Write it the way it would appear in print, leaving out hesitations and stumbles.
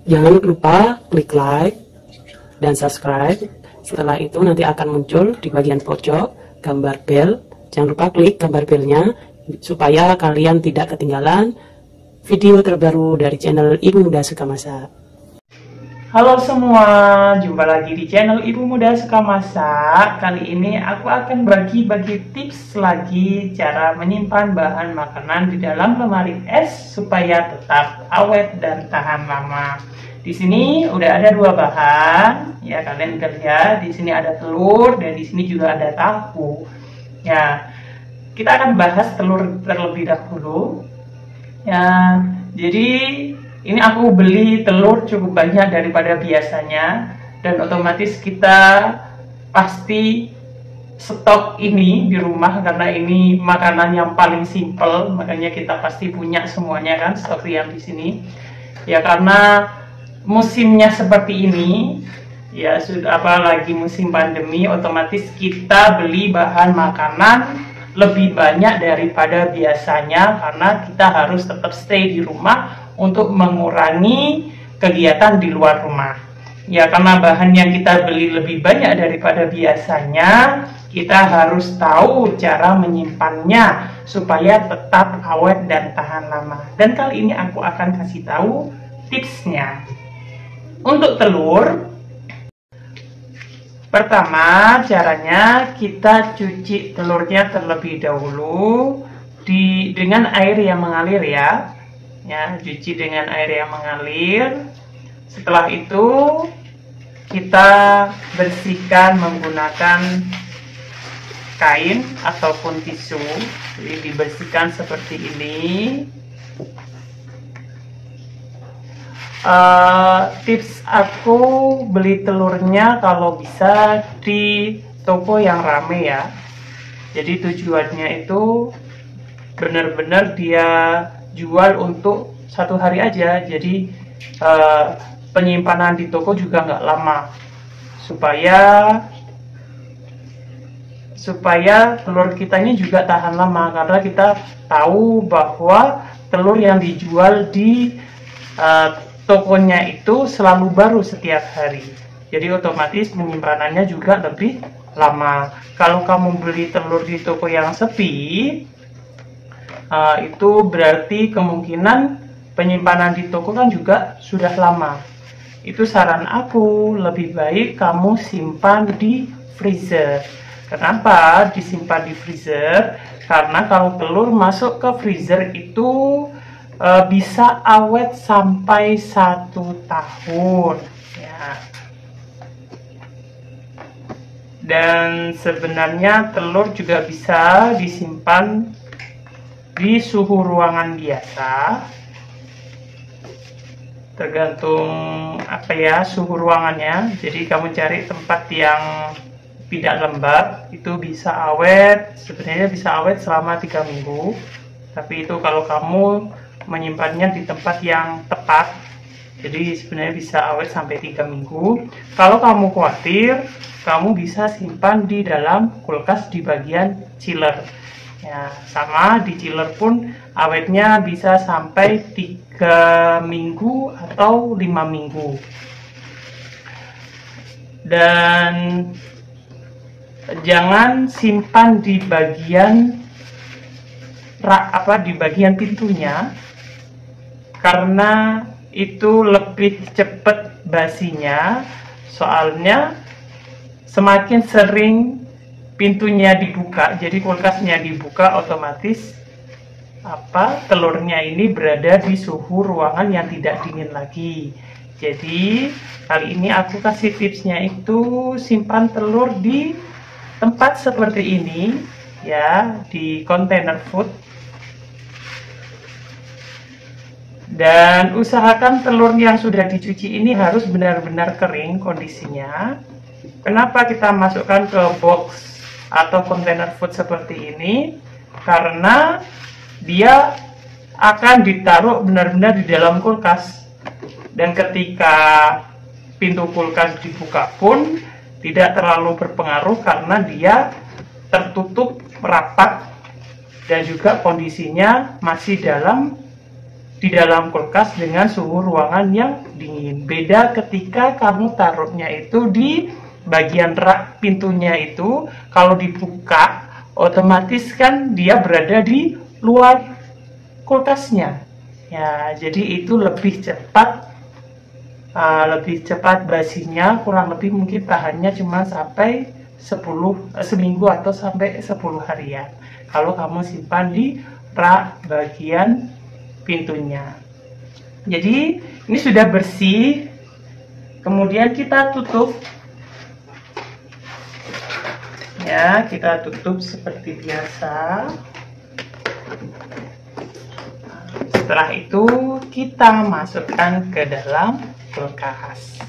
Jangan lupa klik like dan subscribe. Setelah itu nanti akan muncul di bagian pojok gambar bel. Jangan lupa klik gambar belnya supaya kalian tidak ketinggalan video terbaru dari channel Ibu Muda Suka Masak. Halo semua, jumpa lagi di channel Ibu Muda Suka Masak. Kali ini aku akan bagi-bagi tips lagi cara menyimpan bahan makanan di dalam lemari es supaya tetap awet dan tahan lama. Di sini udah ada dua bahan, ya kalian bisa lihat. Di sini ada telur dan di sini juga ada tahu. Ya, kita akan bahas telur terlebih dahulu. Ya, jadi ini aku beli telur cukup banyak daripada biasanya dan otomatis kita pasti stok ini di rumah karena ini makanan yang paling simple, makanya kita pasti punya semuanya kan stok yang di sini. Ya karena musimnya seperti ini, ya sudah apalagi musim pandemi, otomatis kita beli bahan makanan lebih banyak daripada biasanya karena kita harus tetap stay di rumah untuk mengurangi kegiatan di luar rumah. Ya karena bahan yang kita beli lebih banyak daripada biasanya, kita harus tahu cara menyimpannya supaya tetap awet dan tahan lama. Dan kali ini aku akan kasih tahu tipsnya. Untuk telur, pertama caranya kita cuci telurnya terlebih dahulu dengan air yang mengalir ya. Ya, cuci dengan air yang mengalir. Setelah itu kita bersihkan menggunakan kain ataupun tisu. Jadi dibersihkan seperti ini. Tips aku beli telurnya kalau bisa di toko yang rame ya. Jadi tujuannya itu benar-benar dia jual untuk satu hari aja. Jadi penyimpanan di toko juga nggak lama supaya telur kita ini juga tahan lama karena kita tahu bahwa telur yang dijual di tokonya itu selalu baru setiap hari, jadi otomatis penyimpanannya juga lebih lama. Kalau kamu beli telur di toko yang sepi, itu berarti kemungkinan penyimpanan di toko kan juga sudah lama. Itu saran aku, lebih baik kamu simpan di freezer. Kenapa disimpan di freezer? Karena kalau telur masuk ke freezer itu bisa awet sampai 1 tahun ya. Dan sebenarnya telur juga bisa disimpan di suhu ruangan biasa, tergantung apa ya suhu ruangannya. Jadi kamu cari tempat yang tidak lembab, itu bisa awet, sebenarnya bisa awet selama 3 minggu. Tapi itu kalau kamu menyimpannya di tempat yang tepat, jadi sebenarnya bisa awet sampai 3 minggu. Kalau kamu khawatir, kamu bisa simpan di dalam kulkas di bagian chiller ya. Sama di chiller pun awetnya bisa sampai 3 minggu atau 5 minggu. Dan jangan simpan di bagian pintunya, karena itu lebih cepat basinya. Soalnya semakin sering pintunya dibuka, jadi kulkasnya dibuka, otomatis telurnya ini berada di suhu ruangan yang tidak dingin lagi. Jadi kali ini aku kasih tipsnya itu simpan telur di tempat seperti ini ya, di container food. Dan usahakan telur yang sudah dicuci ini harus benar-benar kering kondisinya. Kenapa kita masukkan ke box atau container food seperti ini? Karena dia akan ditaruh benar-benar di dalam kulkas. Dan ketika pintu kulkas dibuka pun tidak terlalu berpengaruh karena dia tertutup rapat dan juga kondisinya masih dalam di dalam kulkas dengan suhu ruangan yang dingin. Beda ketika kamu taruhnya itu di bagian rak pintunya itu, kalau dibuka otomatis kan dia berada di luar kulkasnya. Ya, jadi itu lebih cepat basinya, kurang lebih mungkin tahannya cuma sampai seminggu atau sampai 10 harian kalau kamu simpan di rak bagian pintunya. Jadi ini sudah bersih, kemudian kita tutup ya, kita tutup seperti biasa. Setelah itu kita masukkan ke dalam kulkas.